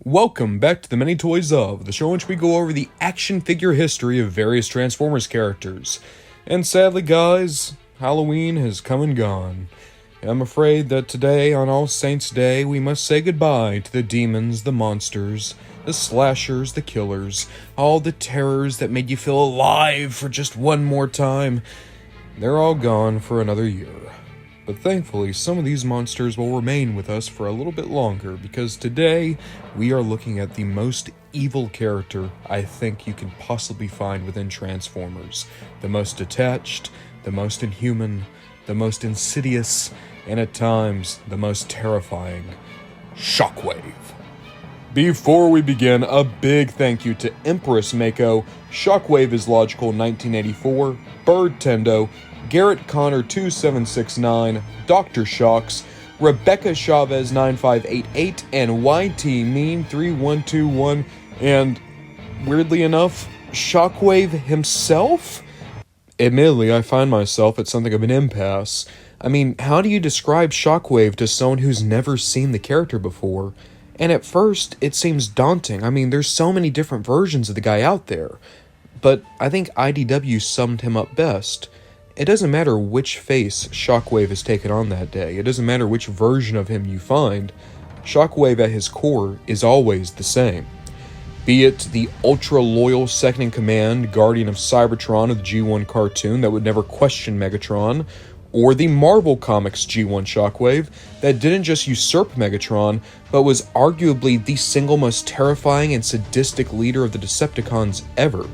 Welcome back to the Many Toys Of, the show in which we go over the action figure history of various Transformers characters. And sadly, guys, Halloween has come and gone. I'm afraid that today, on All Saints' Day, we must say goodbye to the demons, the monsters, the slashers, the killers, all the terrors that made you feel alive for just one more time. They're all gone for another year. But thankfully, some of these monsters will remain with us for a little bit longer, because today, we are looking at the most evil character I think you can possibly find within Transformers. The most detached, the most inhuman, the most insidious, and at times, the most terrifying. Shockwave. Before we begin, a big thank you to Empress Mako, Shockwave is Logical 1984, Bird Tendo, Garrett Connor 2769, Dr. Shocks, Rebecca Chavez 9588, and YT Meme 3121, and weirdly enough, Shockwave himself? Admittedly, I find myself at something of an impasse. I mean, how do you describe Shockwave to someone who's never seen the character before? And at first, it seems daunting. I mean, there's so many different versions of the guy out there. But I think IDW summed him up best. It doesn't matter which face Shockwave has taken on that day. It doesn't matter which version of him you find. Shockwave at his core is always the same. Be it the ultra-loyal second-in-command guardian of Cybertron of the G1 cartoon that would never question Megatron, or the Marvel Comics G1 Shockwave that didn't just usurp Megatron, but was arguably the single most terrifying and sadistic leader of the Decepticons ever.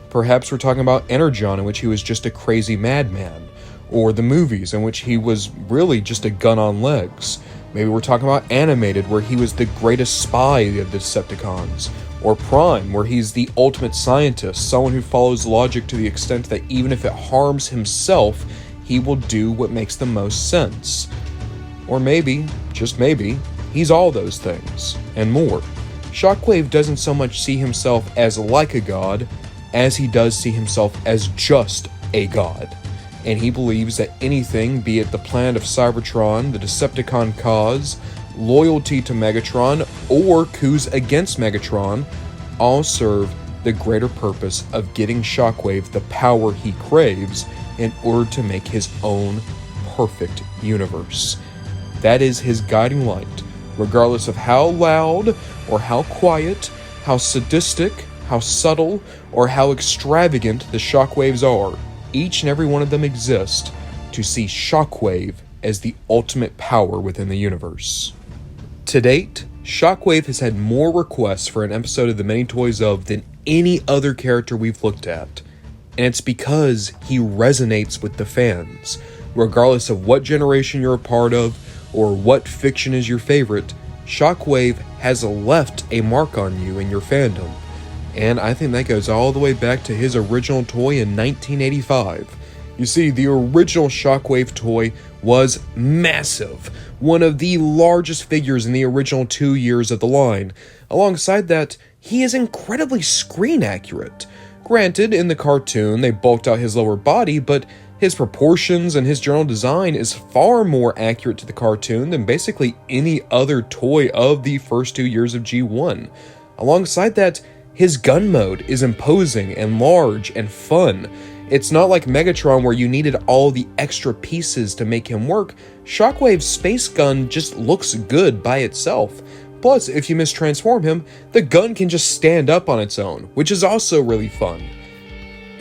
Perhaps we're talking about Energon, in which he was just a crazy madman, or the movies, in which he was really just a gun on legs. Maybe we're talking about Animated, where he was the greatest spy of the Decepticons, or Prime, where he's the ultimate scientist, someone who follows logic to the extent that even if it harms himself, he will do what makes the most sense. Or maybe, just maybe, he's all those things, and more. Shockwave doesn't so much see himself as like a god, as he does see himself as just a god. And he believes that anything, be it the planet of Cybertron, the Decepticon cause, loyalty to Megatron, or coups against Megatron, all serve the greater purpose of getting Shockwave the power he craves in order to make his own perfect universe. That is his guiding light, regardless of how loud or how quiet, how sadistic, how subtle, or how extravagant the Shockwaves are. Each and every one of them exist to see Shockwave as the ultimate power within the universe. To date, Shockwave has had more requests for an episode of the Many Toys Of than any other character we've looked at. And it's because he resonates with the fans. Regardless of what generation you're a part of, or what fiction is your favorite, Shockwave has left a mark on you in your fandom. And I think that goes all the way back to his original toy in 1985. You see, the original Shockwave toy was massive, one of the largest figures in the original 2 years of the line. Alongside that, he is incredibly screen accurate. Granted, in the cartoon, they bulked out his lower body, but his proportions and his general design is far more accurate to the cartoon than basically any other toy of the first 2 years of G1. Alongside that, his gun mode is imposing and large and fun. It's not like Megatron where you needed all the extra pieces to make him work. Shockwave's space gun just looks good by itself. Plus, if you mistransform him, the gun can just stand up on its own, which is also really fun.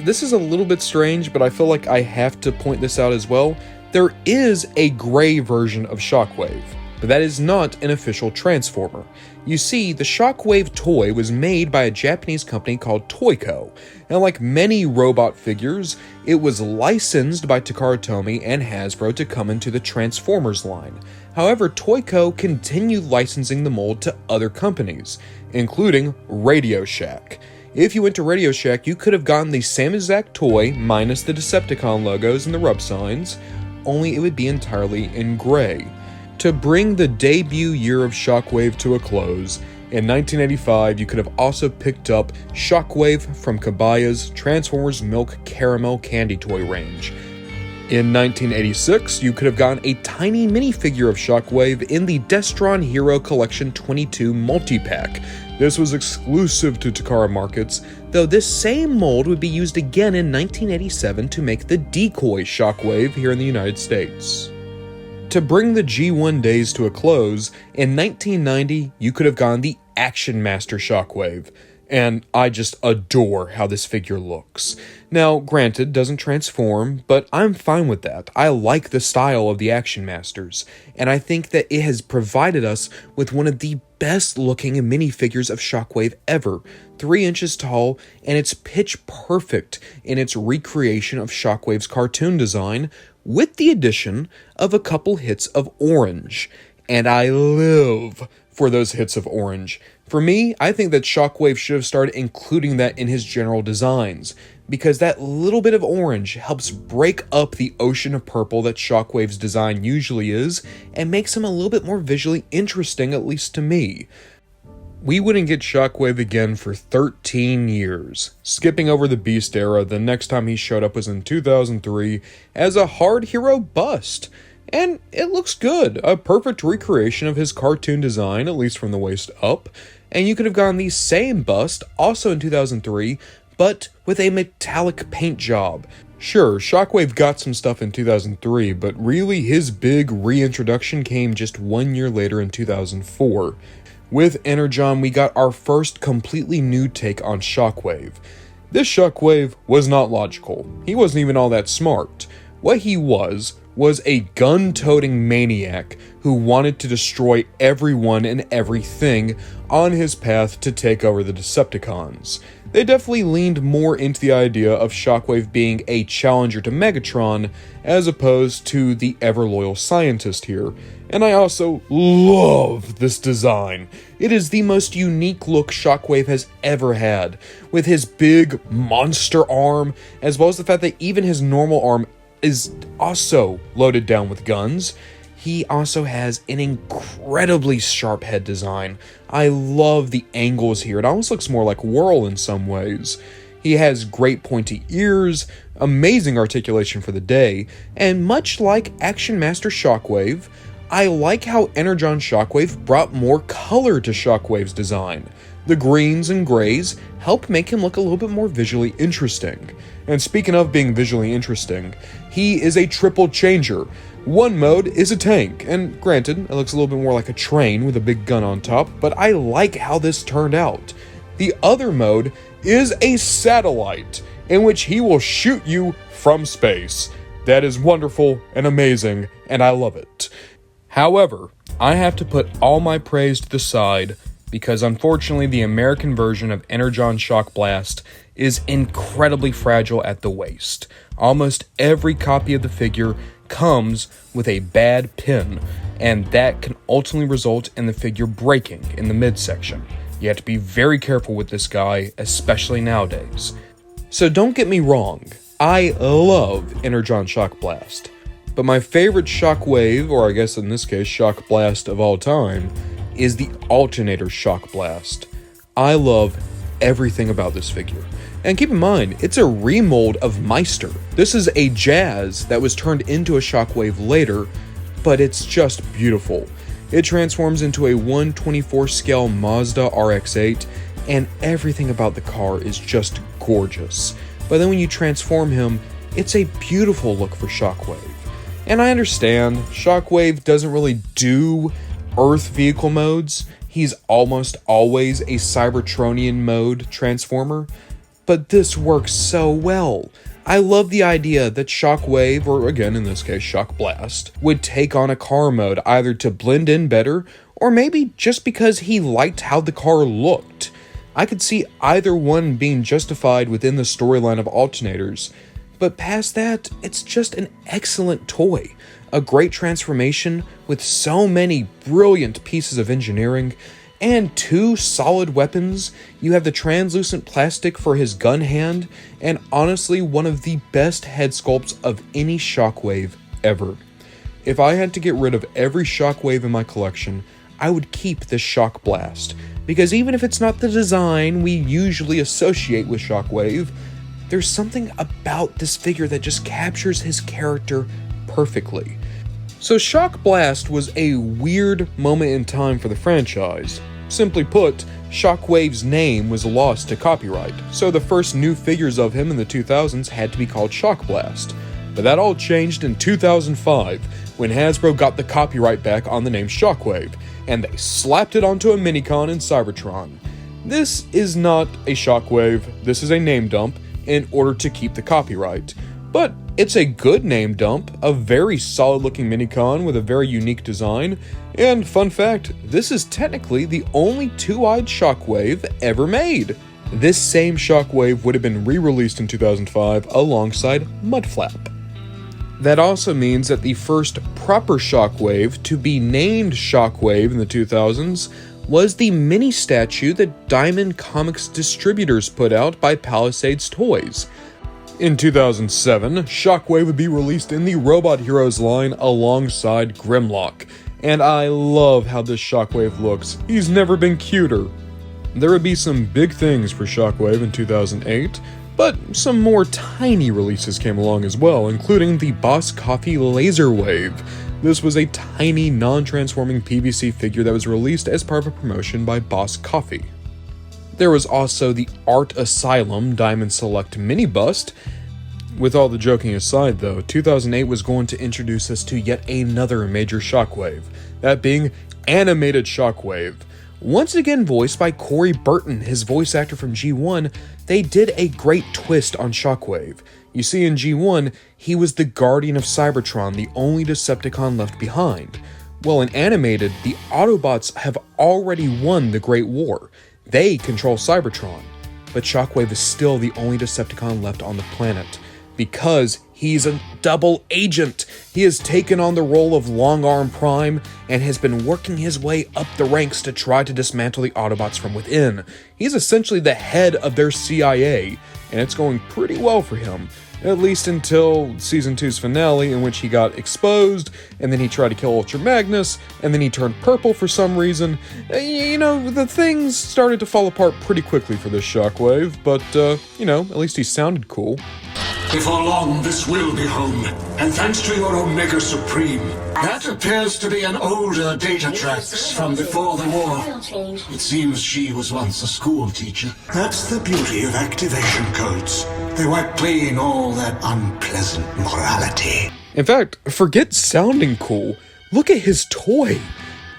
This is a little bit strange, but I feel like I have to point this out as well. There is a gray version of Shockwave, but that is not an official Transformer. You see, the Shockwave toy was made by a Japanese company called Kre-o, and like many robot figures, it was licensed by Takara Tomy and Hasbro to come into the Transformers line. However, Kre-o continued licensing the mold to other companies, including Radio Shack. If you went to Radio Shack, you could have gotten the same exact toy, minus the Decepticon logos and the rub signs, only it would be entirely in gray. To bring the debut year of Shockwave to a close, in 1985 you could have also picked up Shockwave from Kabaya's Transformers Milk Caramel Candy Toy range. In 1986, you could have gotten a tiny minifigure of Shockwave in the Destron Hero Collection 22 multi-pack. This was exclusive to Takara markets, though this same mold would be used again in 1987 to make the decoy Shockwave here in the United States. To bring the G1 days to a close, in 1990, you could have gotten the Action Master Shockwave, and I just adore how this figure looks. Now, granted, doesn't transform, but I'm fine with that. I like the style of the Action Masters, and I think that it has provided us with one of the best looking minifigures of Shockwave ever, 3 inches tall, and it's pitch perfect in its recreation of Shockwave's cartoon design, with the addition of a couple hits of orange. And I live for those hits of orange. For me, I think that Shockwave should have started including that in his general designs, because that little bit of orange helps break up the ocean of purple that Shockwave's design usually is, and makes him a little bit more visually interesting, at least to me. We wouldn't get Shockwave again for 13 years. Skipping over the Beast era, the next time he showed up was in 2003 as a Hard Hero bust. And it looks good, a perfect recreation of his cartoon design, at least from the waist up. And you could have gotten the same bust, also in 2003, but with a metallic paint job. Sure, Shockwave got some stuff in 2003, but really his big reintroduction came just 1 year later in 2004. With Energon, we got our first completely new take on Shockwave. This Shockwave was not logical. He wasn't even all that smart. What he was a gun-toting maniac who wanted to destroy everyone and everything on his path to take over the Decepticons. They definitely leaned more into the idea of Shockwave being a challenger to Megatron, as opposed to the ever-loyal scientist here. And I also love this design. It is the most unique look Shockwave has ever had, with his big monster arm, as well as the fact that even his normal arm is also loaded down with guns. He also has an incredibly sharp head design. I love the angles here. It almost looks more like Whirl in some ways. He has great pointy ears, amazing articulation for the day, and much like Action Master Shockwave, I like how Energon Shockwave brought more color to Shockwave's design. The greens and grays help make him look a little bit more visually interesting. And speaking of being visually interesting, he is a triple changer. One mode is a tank, and granted, it looks a little bit more like a train with a big gun on top, but I like how this turned out. The other mode is a satellite, in which he will shoot you from space. That is wonderful and amazing, and I love it. However, I have to put all my praise to the side, because unfortunately the American version of Energon Shockblast is incredibly fragile at the waist. Almost every copy of the figure comes with a bad pin, and that can ultimately result in the figure breaking in the midsection. You have to be very careful with this guy, especially nowadays. So don't get me wrong, I love Energon Shockblast, but my favorite Shockwave, or I guess in this case Shockblast of all time, is the Alternators Shockblast. I love everything about this figure. And keep in mind, it's a remold of Meister. This is a Jazz that was turned into a Shockwave later, but it's just beautiful. It transforms into a 1/24 scale Mazda RX-8, and everything about the car is just gorgeous. But then when you transform him, it's a beautiful look for Shockwave. And I understand, Shockwave doesn't really do Earth vehicle modes. He's almost always a Cybertronian mode transformer, but this works so well. I love the idea that Shockwave, or again in this case Shockblast, would take on a car mode either to blend in better, or maybe just because he liked how the car looked. I could see either one being justified within the storyline of Alternators, but past that, it's just an excellent toy. A great transformation with so many brilliant pieces of engineering, and 2 solid weapons. You have the translucent plastic for his gun hand, and honestly one of the best head sculpts of any Shockwave ever. If I had to get rid of every Shockwave in my collection, I would keep this Shockblast, because even if it's not the design we usually associate with Shockwave, there's something about this figure that just captures his character perfectly. So Shockblast was a weird moment in time for the franchise. Simply put, Shockwave's name was lost to copyright, so the first new figures of him in the 2000s had to be called Shockblast. But that all changed in 2005, when Hasbro got the copyright back on the name Shockwave, and they slapped it onto a minicon in Cybertron. This is not a Shockwave, this is a name dump, in order to keep the copyright. But it's a good name dump, a very solid looking minicon with a very unique design, and fun fact, this is technically the only two-eyed Shockwave ever made. This same Shockwave would have been re-released in 2005 alongside Mudflap. That also means that the first proper Shockwave to be named Shockwave in the 2000s was the mini statue that Diamond Comics distributors put out by Palisades Toys. In 2007, Shockwave would be released in the Robot Heroes line alongside Grimlock, and I love how this Shockwave looks. He's never been cuter. There would be some big things for Shockwave in 2008, but some more tiny releases came along as well, including the Boss Coffee Laser Wave. This was a tiny, non-transforming PVC figure that was released as part of a promotion by Boss Coffee. There was also the Art Asylum Diamond Select Mini Bust. With all the joking aside though, 2008 was going to introduce us to yet another major Shockwave, that being Animated Shockwave. Once again voiced by Corey Burton, his voice actor from G1, they did a great twist on Shockwave. You see, in G1, he was the guardian of Cybertron, the only Decepticon left behind. Well, in Animated, the Autobots have already won the Great War. They control Cybertron, but Shockwave is still the only Decepticon left on the planet, because he's a double agent. He has taken on the role of Long Arm Prime and has been working his way up the ranks to try to dismantle the Autobots from within. He's essentially the head of their CIA, and it's going pretty well for him. At least until Season 2's finale, in which he got exposed, and then he tried to kill Ultra Magnus, and then he turned purple for some reason. You know, the things started to fall apart pretty quickly for this Shockwave, but, you know, at least he sounded cool. Before long, this will be home, and thanks to your Omega Supreme. That appears to be an older Datatrax from before the war. It seems she was once a school teacher. That's the beauty of activation codes. They wipe clean all that unpleasant morality. In fact, forget sounding cool. Look at his toy.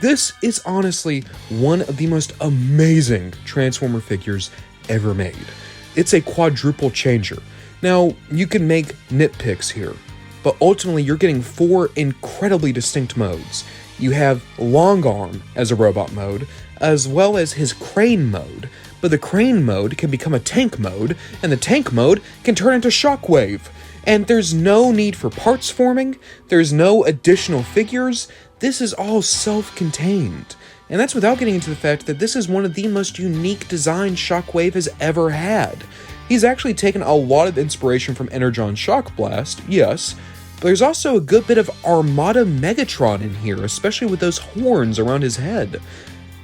This is honestly one of the most amazing Transformer figures ever made. It's a quadruple changer. Now, you can make nitpicks here, but ultimately you're getting 4 incredibly distinct modes. You have Long Arm as a robot mode, as well as his Crane mode, but the Crane mode can become a tank mode, and the tank mode can turn into Shockwave. And there's no need for parts forming, there's no additional figures, this is all self-contained. And that's without getting into the fact that this is one of the most unique designs Shockwave has ever had. He's actually taken a lot of inspiration from Energon Shockblast, yes, but there's also a good bit of Armada Megatron in here, especially with those horns around his head.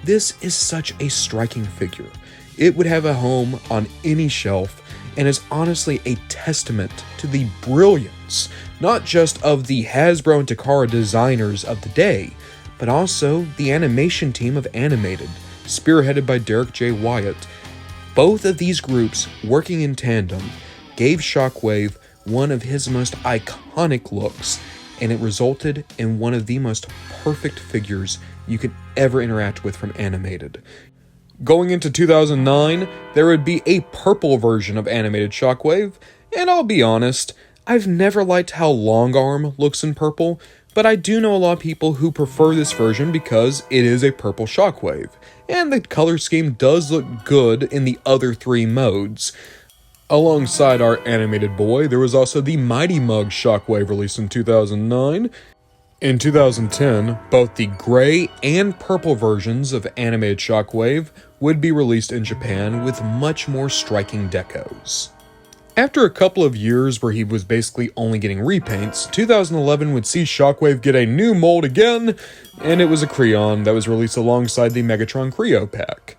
This is such a striking figure. It would have a home on any shelf, and is honestly a testament to the brilliance, not just of the Hasbro and Takara designers of the day, but also the animation team of Animated, spearheaded by Derek J. Wyatt. Both of these groups, working in tandem, gave Shockwave one of his most iconic looks, and it resulted in one of the most perfect figures you could ever interact with from Animated. Going into 2009, there would be a purple version of Animated Shockwave, and I'll be honest, I've never liked how Long Arm looks in purple, but I do know a lot of people who prefer this version because it is a purple Shockwave, and the color scheme does look good in the other 3 modes. Alongside our animated boy, there was also the Mighty Mug Shockwave released in 2009. In 2010, both the gray and purple versions of Animated Shockwave would be released in Japan with much more striking decos. After a couple of years where he was basically only getting repaints, 2011 would see Shockwave get a new mold again, and it was a Kre-o that was released alongside the Megatron Kre-o pack.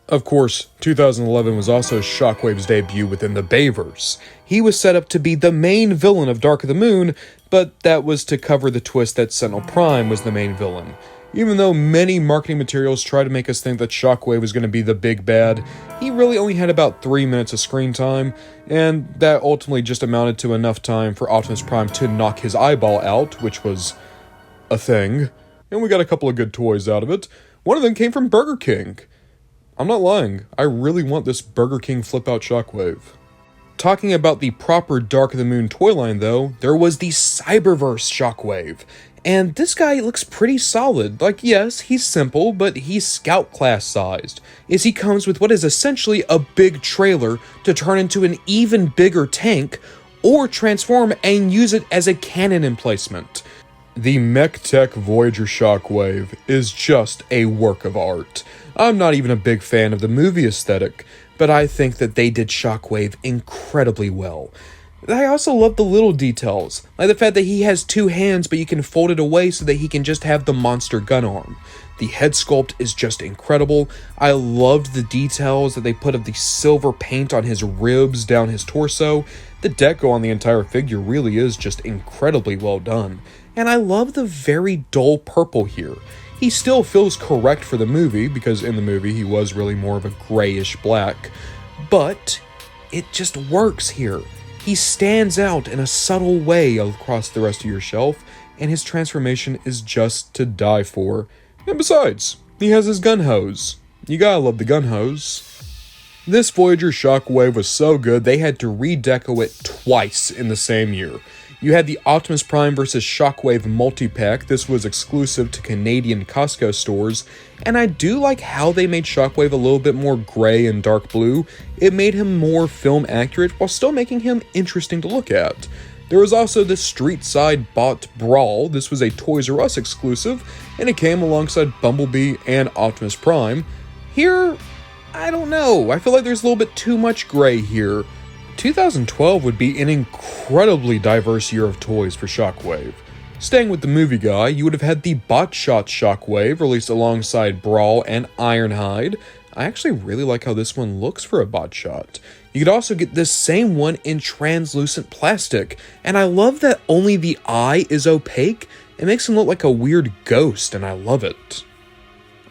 Of course, 2011 was also Shockwave's debut within the Bayverse. He was set up to be the main villain of Dark of the Moon, but that was to cover the twist that Sentinel Prime was the main villain. Even though many marketing materials try to make us think that Shockwave was going to be the big bad, he really only had about 3 minutes of screen time, and that ultimately just amounted to enough time for Optimus Prime to knock his eyeball out, which was a thing. And we got a couple of good toys out of it. One of them came from Burger King. I'm not lying, I really want this Burger King flip-out Shockwave. Talking about the proper Dark of the Moon toy line though, there was the Cyberverse Shockwave. And this guy looks pretty solid. Like, yes, he's simple, but he's Scout class sized, as he comes with what is essentially a big trailer to turn into an even bigger tank, or transform and use it as a cannon emplacement. The MechTech Voyager Shockwave is just a work of art. I'm not even a big fan of the movie aesthetic, but I think that they did Shockwave incredibly well. I also love the little details, like the fact that he has 2 hands but you can fold it away so that he can just have the monster gun arm. The head sculpt is just incredible. I loved the details that they put of the silver paint on his ribs down his torso. The deco on the entire figure really is just incredibly well done. And I love the very dull purple here. He still feels correct for the movie, because in the movie he was really more of a grayish black, but it just works here. He stands out in a subtle way across the rest of your shelf, and his transformation is just to die for. And besides, he has his gun hose. You gotta love the gun hose. This Voyager Shockwave was so good they had to redeco it twice in the same year. You had the Optimus Prime vs. Shockwave multi-pack. This was exclusive to Canadian Costco stores, and I do like how they made Shockwave a little bit more gray and dark blue. It made him more film accurate while still making him interesting to look at. There was also the Street Side Bot Brawl. This was a Toys R Us exclusive, and it came alongside Bumblebee and Optimus Prime. Here, I don't know. I feel like there's a little bit too much gray here. 2012 would be an incredibly diverse year of toys for Shockwave. Staying with the movie guy, you would have had the Botshot Shockwave released alongside Brawl and Ironhide. I actually really like how this one looks for a Botshot. You could also get this same one in translucent plastic, and I love that only the eye is opaque. It makes him look like a weird ghost, and I love it.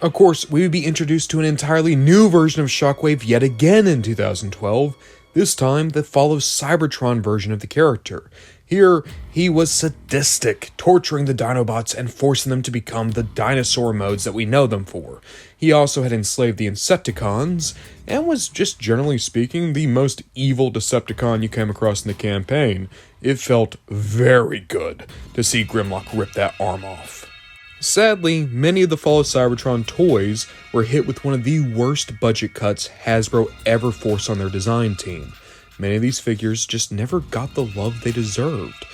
Of course, we would be introduced to an entirely new version of Shockwave yet again in 2012, this time that follows Cybertron version of the character. Here, he was sadistic, torturing the Dinobots and forcing them to become the dinosaur modes that we know them for. He also had enslaved the Insecticons, and was just generally speaking the most evil Decepticon you came across in the campaign. It felt very good to see Grimlock rip that arm off. Sadly, many of the Fall of Cybertron toys were hit with one of the worst budget cuts Hasbro ever forced on their design team. Many of these figures just never got the love they deserved.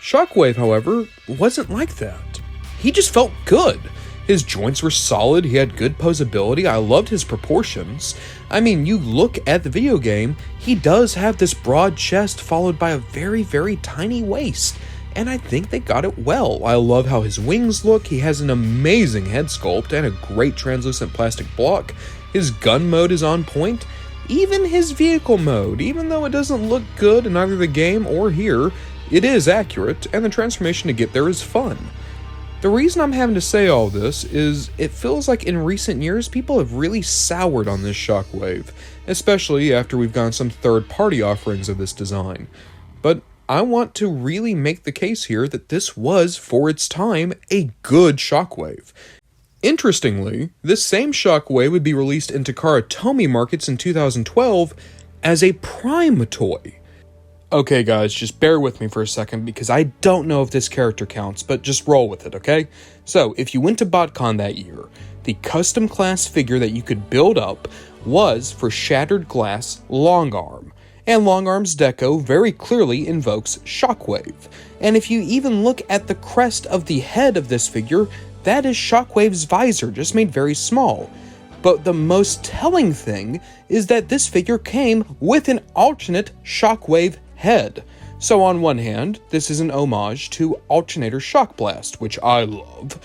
Shockwave, however, wasn't like that. He just felt good. His joints were solid, he had good posability, I loved his proportions. I mean, you look at the video game, he does have this broad chest followed by a very, very tiny waist. And I think they got it well. I love how his wings look, he has an amazing head sculpt and a great translucent plastic block. His gun mode is on point. Even his vehicle mode, even though it doesn't look good in either the game or here, it is accurate, and the transformation to get there is fun. The reason I'm having to say all this is it feels like in recent years people have really soured on this Shockwave, especially after we've gotten some third-party offerings of this design. But I want to really make the case here that this was, for its time, a good Shockwave. Interestingly, this same Shockwave would be released in Takara Tomy markets in 2012 as a Prime toy. Okay guys, just bear with me for a second because I don't know if this character counts, but just roll with it, okay? So, if you went to BotCon that year, the custom class figure that you could build up was for Shattered Glass Longarm. And Longarm's deco very clearly invokes Shockwave. And if you even look at the crest of the head of this figure, that is Shockwave's visor, just made very small. But the most telling thing is that this figure came with an alternate Shockwave head. So on one hand, this is an homage to Alternator Shockblast, which I love.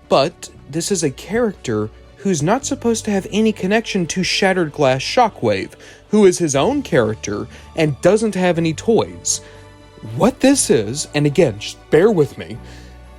But this is a character who's not supposed to have any connection to Shattered Glass Shockwave, who is his own character and doesn't have any toys. What this is, and again, just bear with me,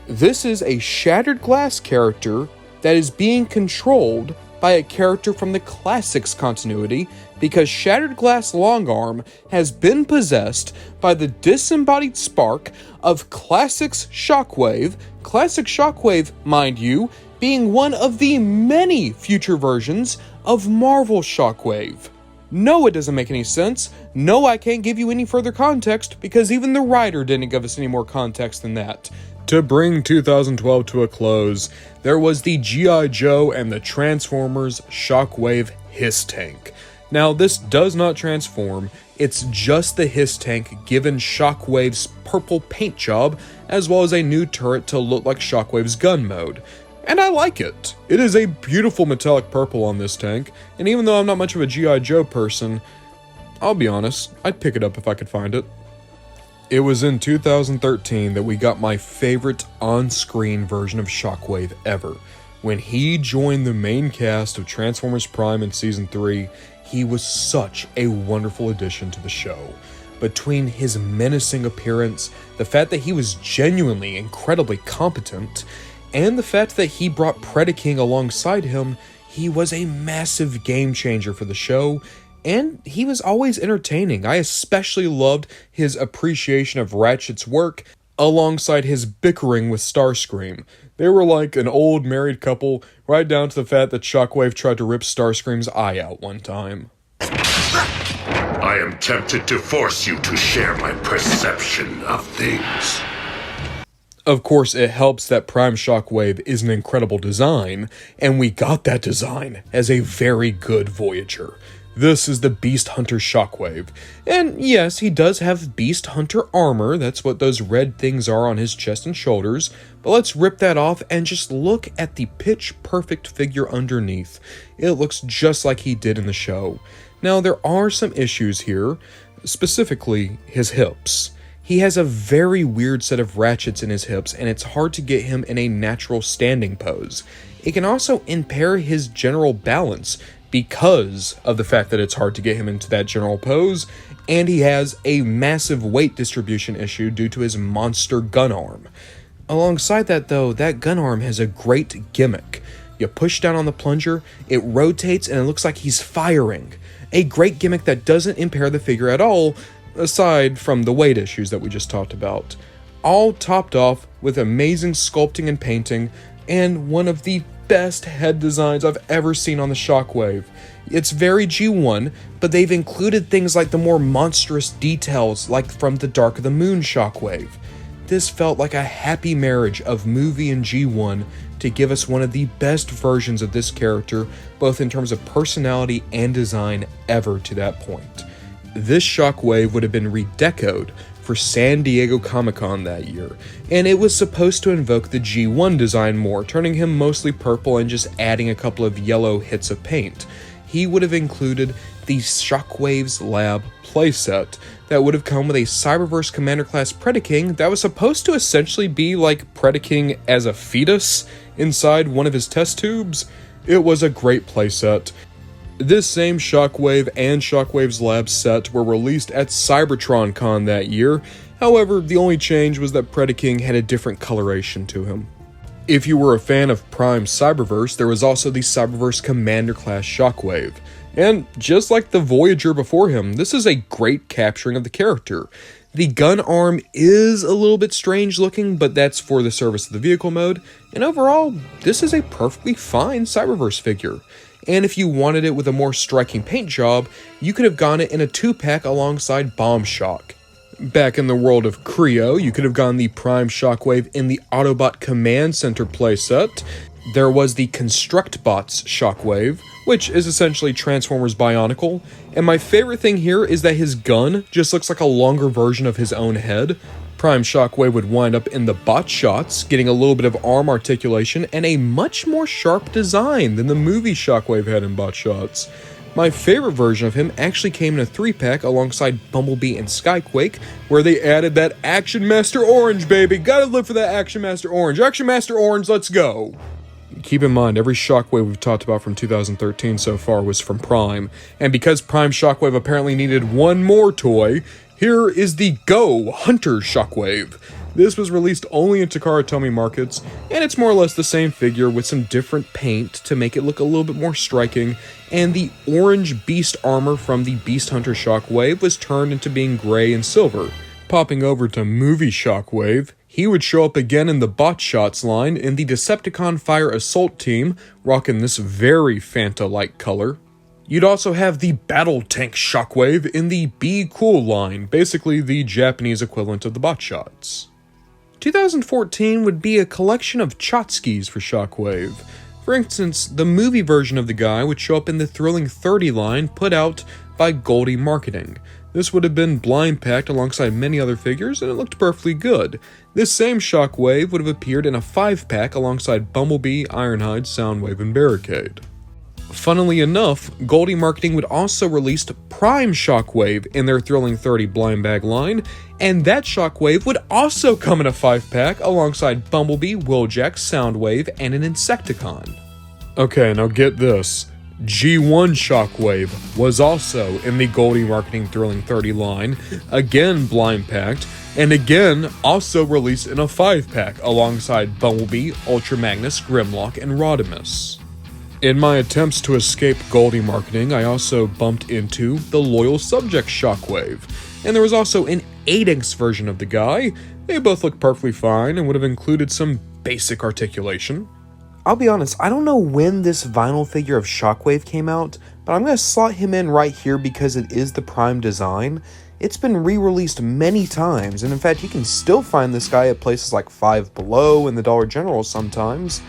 this is a Shattered Glass character that is being controlled by a character from the Classics continuity because Shattered Glass Longarm has been possessed by the disembodied spark of Classics Shockwave. Classic Shockwave, mind you, being one of the many future versions of Marvel Shockwave. No, it doesn't make any sense. No, I can't give you any further context because even the writer didn't give us any more context than that. To bring 2012 to a close, there was the G.I. Joe and the Transformers Shockwave Hiss Tank. Now, this does not transform, it's just the Hiss Tank given Shockwave's purple paint job, as well as a new turret to look like Shockwave's gun mode. And I like it. It is a beautiful metallic purple on this tank, and even though I'm not much of a G.I. Joe person, I'll be honest, I'd pick it up if I could find it. It was in 2013 that we got my favorite on-screen version of Shockwave ever. When he joined the main cast of Transformers Prime in Season 3, he was such a wonderful addition to the show. Between his menacing appearance, the fact that he was genuinely incredibly competent, and the fact that he brought Predaking alongside him, he was a massive game changer for the show, and he was always entertaining. I especially loved his appreciation of Ratchet's work alongside his bickering with Starscream. They were like an old married couple, right down to the fact that Shockwave tried to rip Starscream's eye out one time. I am tempted to force you to share my perception of things. Of course, it helps that Prime Shockwave is an incredible design, and we got that design as a very good Voyager. This is the Beast Hunter Shockwave. And yes, he does have Beast Hunter armor, that's what those red things are on his chest and shoulders, but let's rip that off and just look at the pitch-perfect figure underneath. It looks just like he did in the show. Now, there are some issues here, specifically his hips. He has a very weird set of ratchets in his hips, and it's hard to get him in a natural standing pose. It can also impair his general balance, because of the fact that it's hard to get him into that general pose, and he has a massive weight distribution issue due to his monster gun arm. Alongside that though, that gun arm has a great gimmick. You push down on the plunger, it rotates, and it looks like he's firing. A great gimmick that doesn't impair the figure at all, aside from the weight issues that we just talked about. All topped off with amazing sculpting and painting, and one of the best head designs I've ever seen on the Shockwave. It's very G1, but they've included things like the more monstrous details like from the Dark of the Moon Shockwave. This felt like a happy marriage of movie and G1 to give us one of the best versions of this character, both in terms of personality and design ever to that point. This Shockwave would have been redecoed for San Diego Comic-Con that year, and it was supposed to invoke the G1 design more, turning him mostly purple and just adding a couple of yellow hits of paint. He would have included the Shockwave's Lab playset that would have come with a Cyberverse Commander class Predaking that was supposed to essentially be like Predaking as a fetus inside one of his test tubes. It was a great playset. This same Shockwave and Shockwave's Lab set were released at Cybertron Con that year. However, the only change was that Predaking had a different coloration to him. If you were a fan of Prime Cyberverse, there was also the Cyberverse Commander class Shockwave. And just like the Voyager before him, this is a great capturing of the character. The gun arm is a little bit strange looking, but that's for the service of the vehicle mode. And overall, this is a perfectly fine Cyberverse figure. And if you wanted it with a more striking paint job, you could have gone it in a 2-pack alongside Bomb Shock. Back in the world of Kre-o, you could have gone the Prime Shockwave in the Autobot Command Center playset. There was the ConstructBots Shockwave, which is essentially Transformers Bionicle. And my favorite thing here is that his gun just looks like a longer version of his own head. Prime Shockwave would wind up in the bot shots, getting a little bit of arm articulation and a much more sharp design than the movie Shockwave had in bot shots. My favorite version of him actually came in a 3-pack alongside Bumblebee and Skyquake, where they added that Action Master Orange, baby! Gotta look for that Action Master Orange! Action Master Orange, let's go! keep in mind, every Shockwave we've talked about from 2013 so far was from Prime, and because Prime Shockwave apparently needed one more toy, here is the Go Hunter Shockwave. This was released only in Takara Tomy markets, and it's more or less the same figure with some different paint to make it look a little bit more striking, and the orange beast armor from the Beast Hunter Shockwave was turned into being gray and silver. Popping over to Movie Shockwave, he would show up again in the Bot Shots line in the Decepticon Fire Assault team, rocking this very Fanta-like color. You'd also have the Battle Tank Shockwave in the Be Cool line, basically the Japanese equivalent of the Bot Shots. 2014 would be a collection of Chotskis for Shockwave. For instance, the movie version of the guy would show up in the Thrilling 30 line put out by Goldie Marketing. This would have been blind packed alongside many other figures, and it looked perfectly good. This same Shockwave would have appeared in a 5-pack alongside Bumblebee, Ironhide, Soundwave, and Barricade. Funnily enough, Goldie Marketing would also release Prime Shockwave in their Thrilling 30 blind bag line, and that Shockwave would also come in a 5-pack alongside Bumblebee, Wheeljack, Soundwave, and an Insecticon. Okay, now get this. G1 Shockwave was also in the Goldie Marketing Thrilling 30 line, again blind packed, and again also released in a 5-pack alongside Bumblebee, Ultra Magnus, Grimlock, and Rodimus. In my attempts to escape Goldie Marketing, I also bumped into the Loyal Subject Shockwave, and there was also an 8-inch version of the guy. They both looked perfectly fine and would have included some basic articulation. I'll be honest, I don't know when this vinyl figure of Shockwave came out, but I'm going to slot him in right here because it is the Prime design. It's been re-released many times, and in fact you can still find this guy at places like Five Below and the Dollar General sometimes.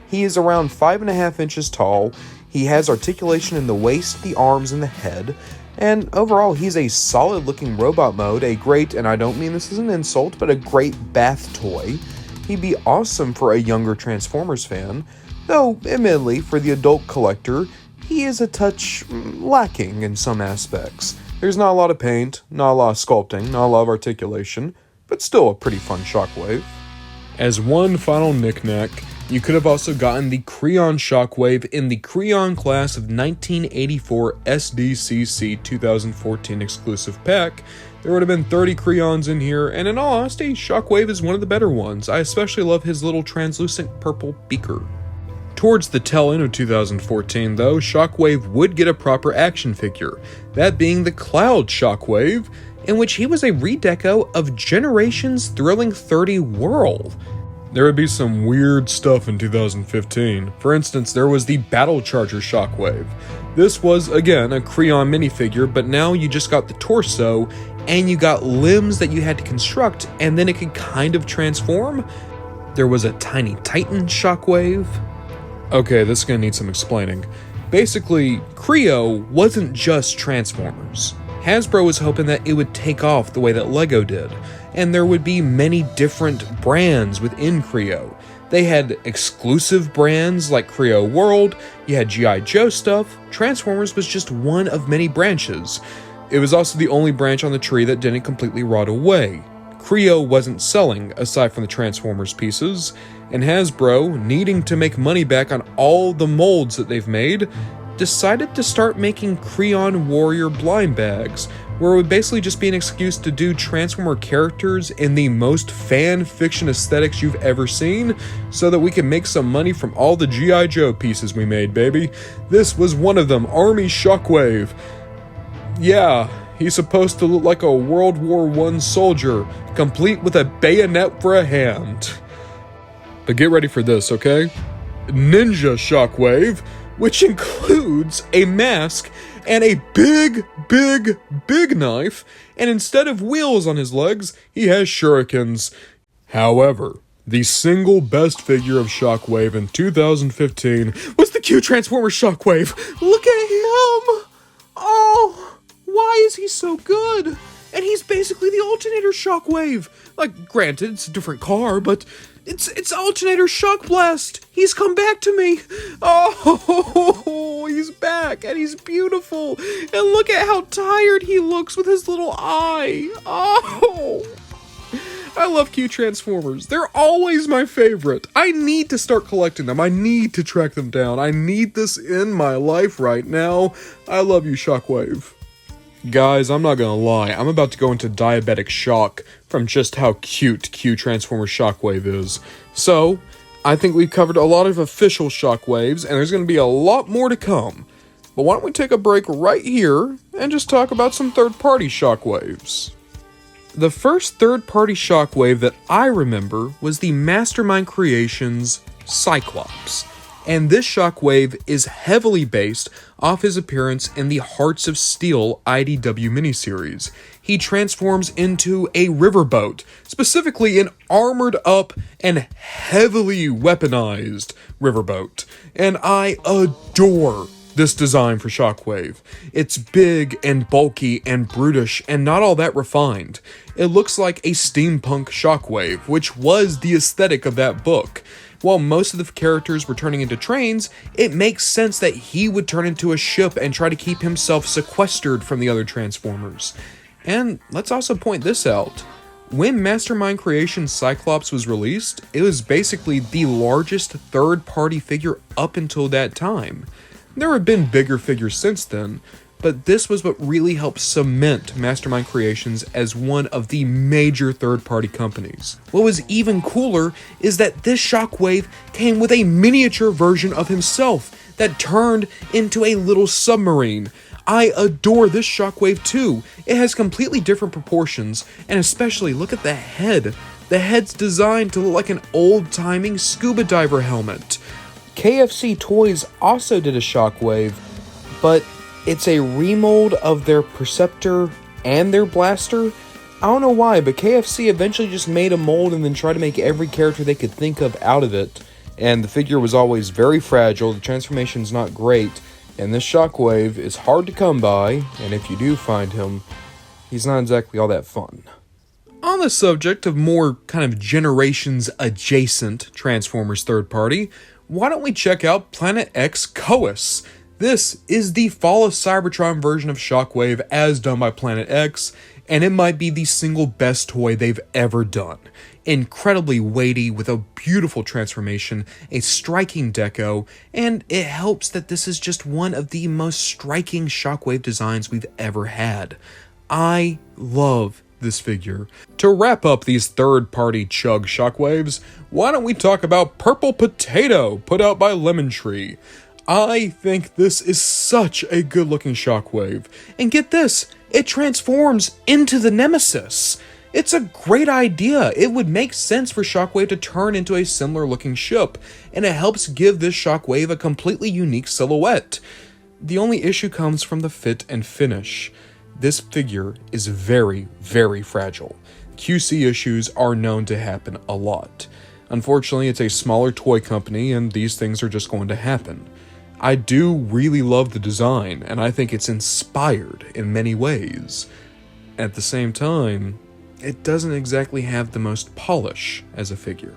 He is around 5.5 inches tall, he has articulation in the waist, the arms, and the head, and overall he's a solid looking robot mode, a great, and I don't mean this as an insult, but a great bath toy. He'd be awesome for a younger Transformers fan, though admittedly for the adult collector, he is a touch lacking in some aspects. There's not a lot of paint, not a lot of sculpting, not a lot of articulation, but still a pretty fun Shockwave. As one final knickknack, you could have also gotten the Kre-o Shockwave in the Kre-o class of 1984 SDCC 2014 exclusive pack. There would have been 30 Kre-ons in here, and in all honesty, Shockwave is one of the better ones. I especially love his little translucent purple beaker. Towards the tail end of 2014, though, Shockwave would get a proper action figure, that being the Cloud Shockwave, in which he was a redeco of Generations Thrilling 30 World. There would be some weird stuff in 2015. For instance, there was the Battle Charger Shockwave. This was, again, a Kre-o minifigure, but now you just got the torso, and you got limbs that you had to construct, and then it could kind of transform. There was a Tiny Titan Shockwave. Okay, this is gonna need some explaining. Basically, Kre-o wasn't just Transformers. Hasbro was hoping that it would take off the way that Lego did, and there would be many different brands within Kre-o. They had exclusive brands like Kre-o World, you had G.I. Joe stuff, Transformers was just one of many branches. It was also the only branch on the tree that didn't completely rot away. Kre-o wasn't selling, aside from the Transformers pieces, and Hasbro, needing to make money back on all the molds that they've made, decided to start making Kre-o Warrior blind bags, where it would basically just be an excuse to do Transformer characters in the most fan fiction aesthetics you've ever seen, so that we can make some money from all the G.I. Joe pieces we made, baby. This was one of them, Army Shockwave. Yeah, he's supposed to look like a World War I soldier, complete with a bayonet for a hand. But get ready for this, okay? Ninja Shockwave, which includes a mask and a big knife, and instead of wheels on his legs, he has shurikens. However, the single best figure of Shockwave in 2015 was the Q Transformer Shockwave. Look at him! Oh, why is he so good? And he's basically the Alternator Shockwave. Like, granted, it's a different car, but it's Alternator Shockblast. He's come back to me. Oh, he's back, and he's beautiful. And look at how tired he looks with his little eye. Oh, I love Q Transformers. They're always my favorite. I need to start collecting them. I need to track them down. I need this in my life right now. I love you, Shockwave. Guys, I'm not gonna lie, I'm about to go into diabetic shock from just how cute Q Transformer Shockwave is. So, I think we've covered a lot of official Shockwaves, and there's gonna be a lot more to come. But why don't we take a break right here and just talk about some third-party Shockwaves? The first third-party Shockwave that I remember was the Mastermind Creations Cyclops. And this Shockwave is heavily based off his appearance in the Hearts of Steel IDW miniseries. He transforms into a riverboat, specifically an armored up and heavily weaponized riverboat. And I adore this design for Shockwave. It's big and bulky and brutish and not all that refined. It looks like a steampunk Shockwave, which was the aesthetic of that book. While most of the characters were turning into trains, it makes sense that he would turn into a ship and try to keep himself sequestered from the other Transformers. And let's also point this out. When Mastermind Creations Cyclops was released, it was basically the largest third-party figure up until that time. There have been bigger figures since then, but this was what really helped cement Mastermind Creations as one of the major third-party companies. What was even cooler is that this Shockwave came with a miniature version of himself that turned into a little submarine. I adore this Shockwave too. It has completely different proportions, and especially look at the head. The head's designed to look like an old-timing scuba diver helmet. KFC Toys also did a Shockwave, but it's a remold of their Perceptor and their Blaster. I don't know why, but KFC eventually just made a mold and then tried to make every character they could think of out of it. And the figure was always very fragile, the transformation's not great, and this Shockwave is hard to come by, and if you do find him, he's not exactly all that fun. On the subject of more kind of generations adjacent Transformers third party, why don't we check out Planet X Coas? This is the Fall of Cybertron version of Shockwave as done by Planet X, and it might be the single best toy they've ever done. Incredibly weighty with a beautiful transformation, a striking deco, and it helps that this is just one of the most striking Shockwave designs we've ever had. I love this figure. To wrap up these third-party chug Shockwaves, why don't we talk about Purple Potato, put out by Lemon Tree. I think this is such a good-looking Shockwave. And get this, it transforms into the Nemesis. It's a great idea. It would make sense for Shockwave to turn into a similar-looking ship, and it helps give this Shockwave a completely unique silhouette. The only issue comes from the fit and finish. This figure is very, very fragile. QC issues are known to happen a lot. Unfortunately, it's a smaller toy company, and these things are just going to happen. I do really love the design, and I think it's inspired in many ways. At the same time, it doesn't exactly have the most polish as a figure.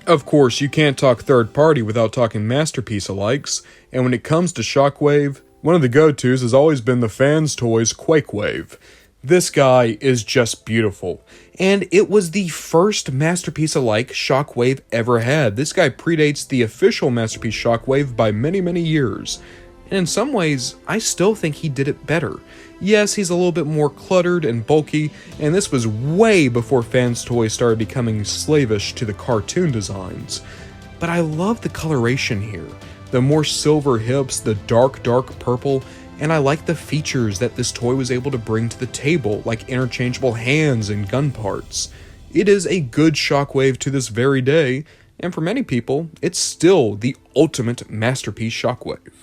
Of course, you can't talk third party without talking masterpiece alikes, and when it comes to Shockwave, one of the go-tos has always been the fans' toys Quakewave. This guy is just beautiful, and it was the first Masterpiece alike Shockwave ever had. This guy predates the official Masterpiece Shockwave by many, many years, and in some ways, I still think he did it better. Yes, he's a little bit more cluttered and bulky, and this was way before fans' toys started becoming slavish to the cartoon designs. But I love the coloration here. The more silver hips, the dark purple, and I like the features that this toy was able to bring to the table, like interchangeable hands and gun parts. It is a good Shockwave to this very day, and for many people, it's still the ultimate masterpiece Shockwave.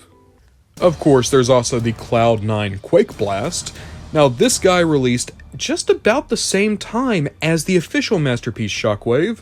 Of course, there's also the Cloud9 Quakeblast. Now, this guy released just about the same time as the official Masterpiece Shockwave,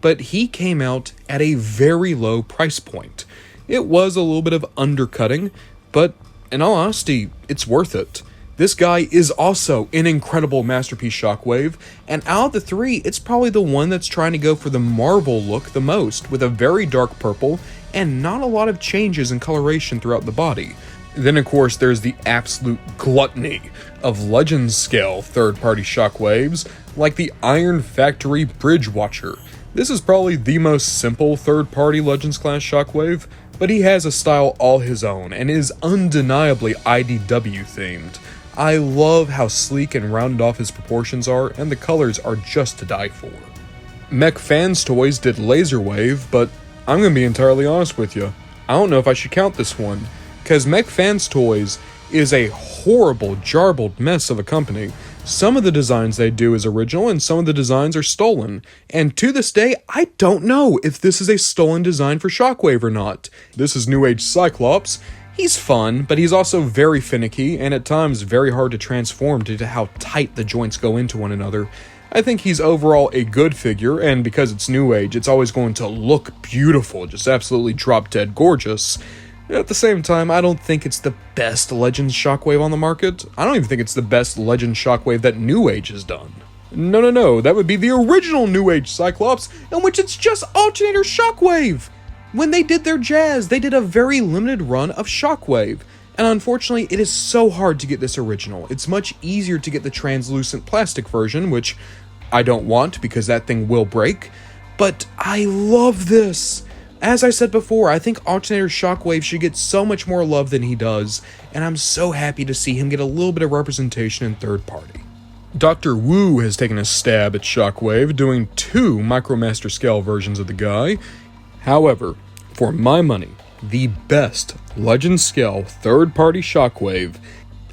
but he came out at a very low price point. It was a little bit of undercutting, but in all honesty, it's worth it. This guy is also an incredible Masterpiece Shockwave, and out of the three, it's probably the one that's trying to go for the Marvel look the most, with a very dark purple and not a lot of changes in coloration throughout the body. Then of course there's the absolute gluttony of Legends scale third-party Shockwaves, like the Iron Factory Bridge Watcher. This is probably the most simple third-party Legends class Shockwave, but he has a style all his own and is undeniably IDW themed. I love how sleek and rounded off his proportions are, and the colors are just to die for. Mech Fans Toys did Laser Wave, but I'm gonna be entirely honest with you. I don't know if I should count this one, because Mech Fans Toys is a horrible, jarbled mess of a company. Some of the designs they do is original, and some of the designs are stolen. And to this day, I don't know if this is a stolen design for Shockwave or not. This is New Age Cyclops. He's fun, but he's also very finicky, and at times very hard to transform due to how tight the joints go into one another. I think he's overall a good figure, and because it's New Age, it's always going to look beautiful, just absolutely drop-dead gorgeous. At the same time, I don't think it's the best Legends Shockwave on the market. I don't even think it's the best Legends Shockwave that New Age has done. No, that would be the original New Age Cyclops, in which it's just Alternator Shockwave! When they did their jazz, they did a very limited run of Shockwave, and unfortunately, it is so hard to get this original. It's much easier to get the translucent plastic version, which I don't want because that thing will break, but I love this! As I said before, I think Alternator Shockwave should get so much more love than he does, and I'm so happy to see him get a little bit of representation in third party. Dr. Wu has taken a stab at Shockwave, doing 2 Micromaster scale versions of the guy. However, for my money, the best Legend scale third-party Shockwave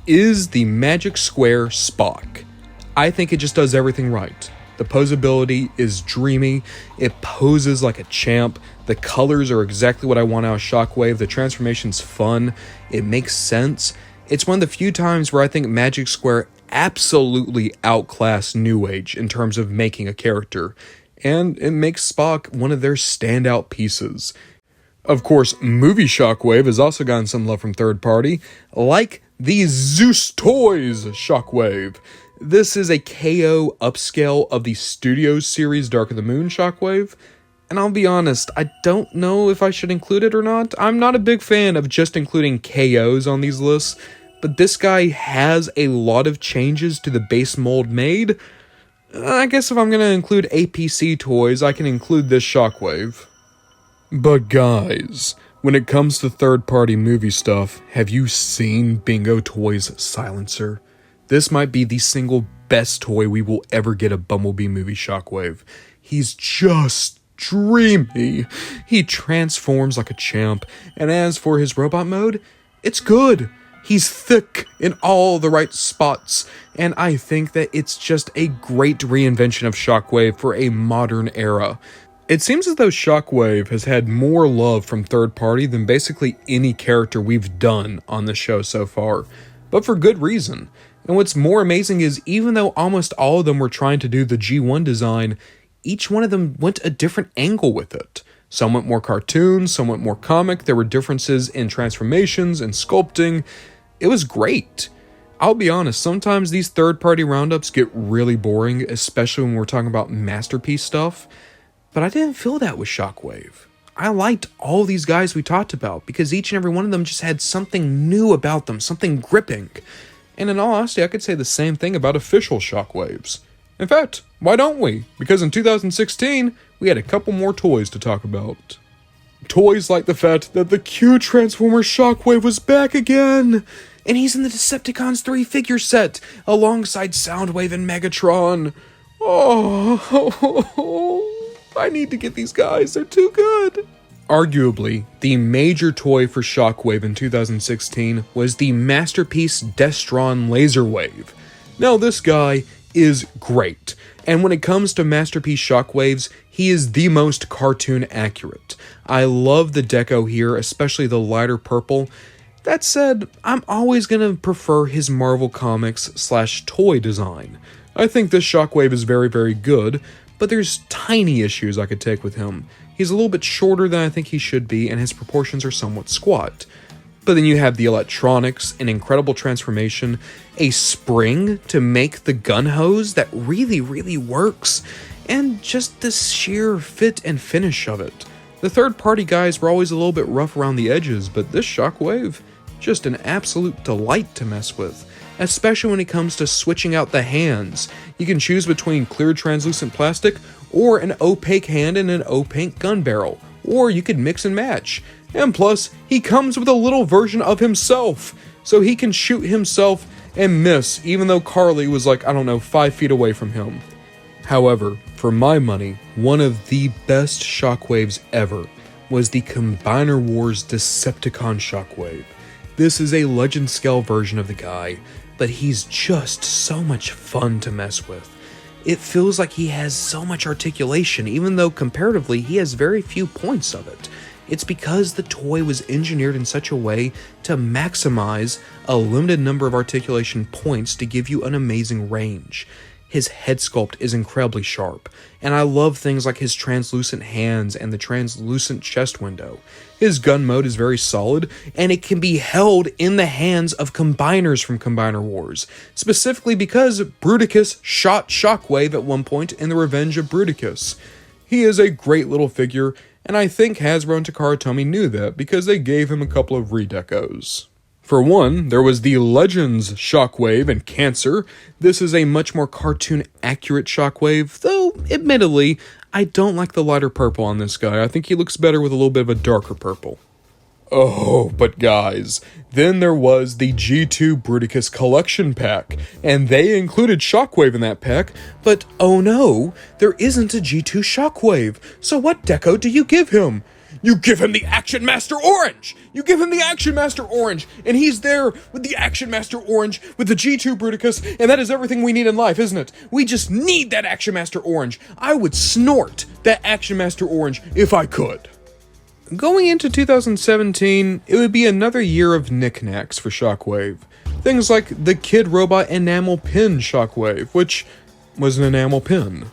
is the Magic Square Spock. I think it just does everything right. The posability is dreamy, it poses like a champ, the colors are exactly what I want out of Shockwave, the transformation's fun, it makes sense. It's one of the few times where I think Magic Square absolutely outclassed New Age in terms of making a character, and it makes Spock one of their standout pieces. Of course, Movie Shockwave has also gotten some love from third party, like the Zeus Toys Shockwave. This is a Kre-o upscale of the Studios series Dark of the Moon Shockwave, and I'll be honest, I don't know if I should include it or not. I'm not a big fan of just including Kre-os on these lists, but this guy has a lot of changes to the base mold made. I guess if I'm going to include APC toys, I can include this Shockwave. But guys, when it comes to third-party movie stuff, have you seen Bingo Toys Silencer? This might be the single best toy we will ever get a Bumblebee movie Shockwave. He's just dreamy. He transforms like a champ, and as for his robot mode, it's good. He's thick in all the right spots, and I think that it's just a great reinvention of Shockwave for a modern era. It seems as though Shockwave has had more love from third party than basically any character we've done on the show so far, but for good reason. And what's more amazing is even though almost all of them were trying to do the G1 design, each one of them went a different angle with it. Some went more cartoon, some went more comic, there were differences in transformations and sculpting. It was great. I'll be honest, sometimes these third-party roundups get really boring, especially when we're talking about masterpiece stuff, but I didn't feel that with Shockwave. I liked all these guys we talked about because each and every one of them just had something new about them, something gripping. And in all honesty, I could say the same thing about official Shockwaves. In fact, why don't we? Because in 2016, we had a couple more toys to talk about. Toys like the fact that the Q-Transformer Shockwave was back again! And he's in the Decepticons 3 figure set, alongside Soundwave and Megatron. Oh, I need to get these guys, they're too good! Arguably, the major toy for Shockwave in 2016 was the Masterpiece Destron Laser Wave. Now this guy is great, and when it comes to Masterpiece Shockwaves, he is the most cartoon accurate. I love the deco here, especially the lighter purple. That said, I'm always gonna prefer his Marvel Comics / toy design. I think this Shockwave is very, very good, but there's tiny issues I could take with him. He's a little bit shorter than I think he should be, and his proportions are somewhat squat. But then you have the electronics, an incredible transformation, a spring to make the gun hose that really, really works, and just the sheer fit and finish of it. The third-party guys were always a little bit rough around the edges, but this Shockwave, just an absolute delight to mess with, especially when it comes to switching out the hands. You can choose between clear translucent plastic or an opaque hand and an opaque gun barrel, or you could mix and match. And plus, he comes with a little version of himself, so he can shoot himself and miss, even though Carly was like, 5 feet away from him. However, for my money, one of the best Shockwaves ever was the Combiner Wars Decepticon Shockwave. This is a legend scale version of the guy, but he's just so much fun to mess with. It feels like he has so much articulation, even though comparatively he has very few points of it. It's because the toy was engineered in such a way to maximize a limited number of articulation points to give you an amazing range. His head sculpt is incredibly sharp, and I love things like his translucent hands and the translucent chest window. His gun mode is very solid, and it can be held in the hands of combiners from Combiner Wars, specifically because Bruticus shot Shockwave at one point in the Revenge of Bruticus. He is a great little figure, and I think Hasbro and Takara Tomy knew that because they gave him a couple of redecos. For one, there was the Legends Shockwave and Cancer. This is a much more cartoon-accurate Shockwave, though, admittedly, I don't like the lighter purple on this guy. I think he looks better with a little bit of a darker purple. Oh, but guys, then there was the G2 Bruticus Collection Pack, and they included Shockwave in that pack, but oh no, there isn't a G2 Shockwave, so what deco do you give him? You give him the Action Master Orange! You give him the Action Master Orange! And he's there with the Action Master Orange with the G2 Bruticus, and that is everything we need in life, isn't it? We just need that Action Master Orange. I would snort that Action Master Orange if I could. Going into 2017, it would be another year of knickknacks for Shockwave. Things like the Kid Robot Enamel Pin Shockwave, which was an enamel pin.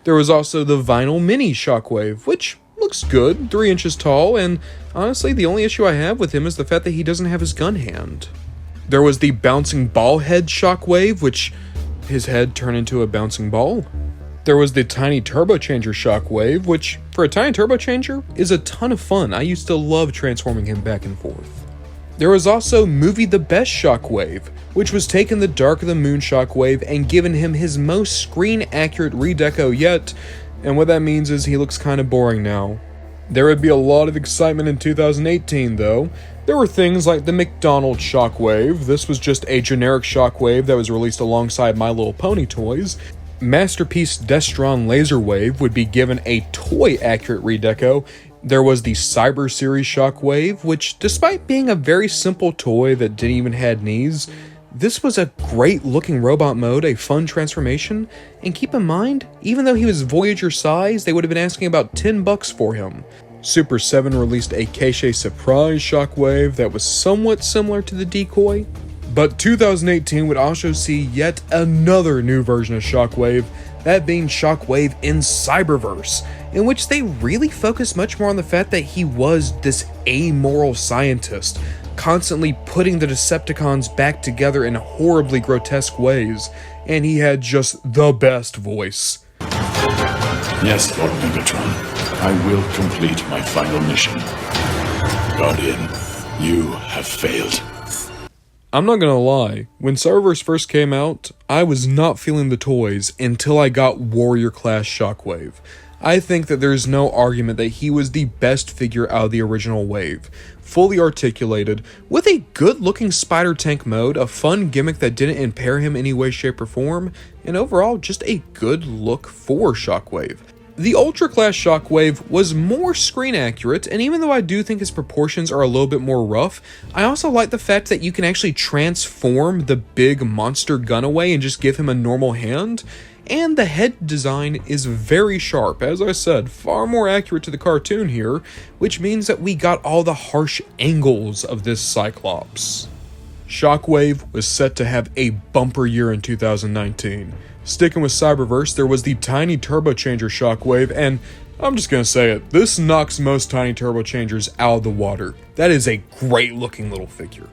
There was also the Vinyl Mini Shockwave, which looks good, 3 inches tall, and honestly, the only issue I have with him is the fact that he doesn't have his gun hand. There was the Bouncing Ball Head Shockwave, which his head turned into a bouncing ball. There was the Tiny Turbo Changer Shockwave, which, for a Tiny Turbo Changer, is a ton of fun. I used to love transforming him back and forth. There was also Movie the Best Shockwave, which was taking the Dark of the Moon Shockwave and giving him his most screen-accurate redeco yet, and what that means is he looks kind of boring now. There would be a lot of excitement in 2018, though. There were things like the McDonald's Shockwave. This was just a generic Shockwave that was released alongside My Little Pony toys. Masterpiece Destron Laser Wave would be given a toy-accurate redeco. There was the Cyber Series Shockwave, which, despite being a very simple toy that didn't even have knees, this was a great-looking robot mode, a fun transformation, and keep in mind, even though he was Voyager size, they would have been asking about $10 for him. Super 7 released a Keisha Surprise Shockwave that was somewhat similar to the Decoy. But 2018 would also see yet another new version of Shockwave, that being Shockwave in Cyberverse, in which they really focus much more on the fact that he was this amoral scientist, constantly putting the Decepticons back together in horribly grotesque ways, and he had just the best voice. Yes, Lord Megatron, I will complete my final mission. Guardian, you have failed. I'm not gonna lie, when Cyberverse first came out, I was not feeling the toys until I got Warrior Class Shockwave. I think that there's no argument that he was the best figure out of the original wave. Fully articulated, with a good looking spider tank mode, a fun gimmick that didn't impair him in any way, shape, or form, and overall just a good look for Shockwave. The Ultra Class Shockwave was more screen accurate, and even though I do think his proportions are a little bit more rough, I also like the fact that you can actually transform the big monster gun away and just give him a normal hand, and the head design is very sharp. As I said, far more accurate to the cartoon here, which means that we got all the harsh angles of this Cyclops. Shockwave was set to have a bumper year in 2019. Sticking with Cyberverse, there was the Tiny Turbo Changer Shockwave, and I'm just gonna say it, this knocks most Tiny Turbo Changers out of the water. That is a great looking little figure.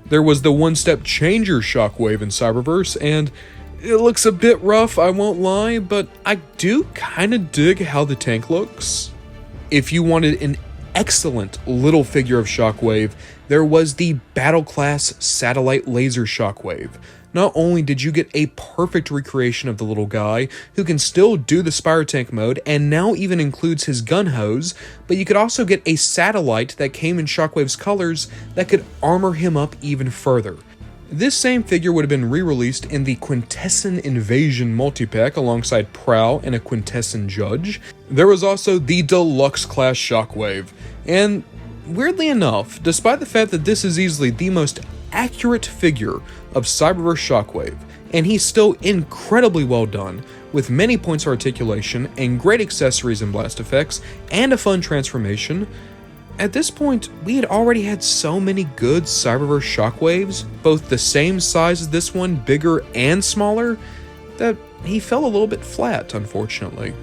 There was the One-Step Changer Shockwave in Cyberverse, and it looks a bit rough, I won't lie, but I do kinda dig how the tank looks. If you wanted an excellent little figure of Shockwave, there was the Battle Class Satellite Laser Shockwave. Not only did you get a perfect recreation of the little guy, who can still do the Spire Tank mode and now even includes his gun hose, but you could also get a satellite that came in Shockwave's colors that could armor him up even further. This same figure would have been re-released in the Quintesson Invasion multipack alongside Prowl and a Quintesson Judge. There was also the Deluxe Class Shockwave, and weirdly enough, despite the fact that this is easily the most accurate figure of Cyberverse Shockwave, and he's still incredibly well done, with many points of articulation and great accessories and blast effects, and a fun transformation. At this point, we had already had so many good Cyberverse Shockwaves, both the same size as this one, bigger and smaller, that he fell a little bit flat, unfortunately.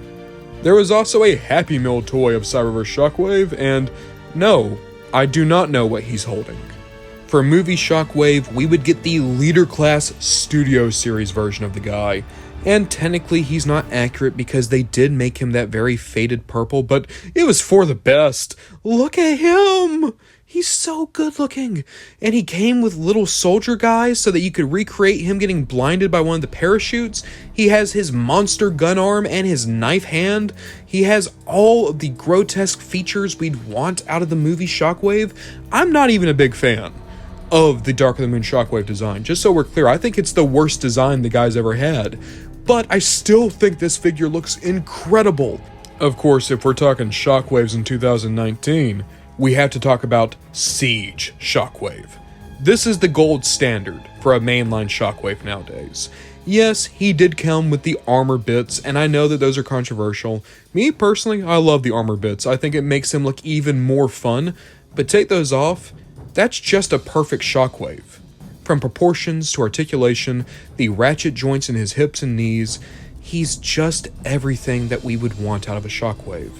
There was also a Happy Meal toy of Cyberverse Shockwave, and no, I do not know what he's holding. For movie Shockwave, we would get the Leader Class Studio Series version of the guy, and technically he's not accurate because they did make him that very faded purple, but it was for the best. Look at him! He's so good looking. And he came with little soldier guys so that you could recreate him getting blinded by one of the parachutes. He has his monster gun arm and his knife hand. He has all of the grotesque features we'd want out of the movie Shockwave. I'm not even a big fan of the Dark of the Moon Shockwave design. Just so we're clear, I think it's the worst design the guy's ever had. But I still think this figure looks incredible. Of course, if we're talking Shockwaves in 2019, we have to talk about Siege Shockwave. This is the gold standard for a mainline Shockwave nowadays. Yes, he did come with the armor bits, and I know that those are controversial. Me personally, I love the armor bits. I think it makes him look even more fun, but take those off, that's just a perfect Shockwave. From proportions to articulation, the ratchet joints in his hips and knees, he's just everything that we would want out of a Shockwave.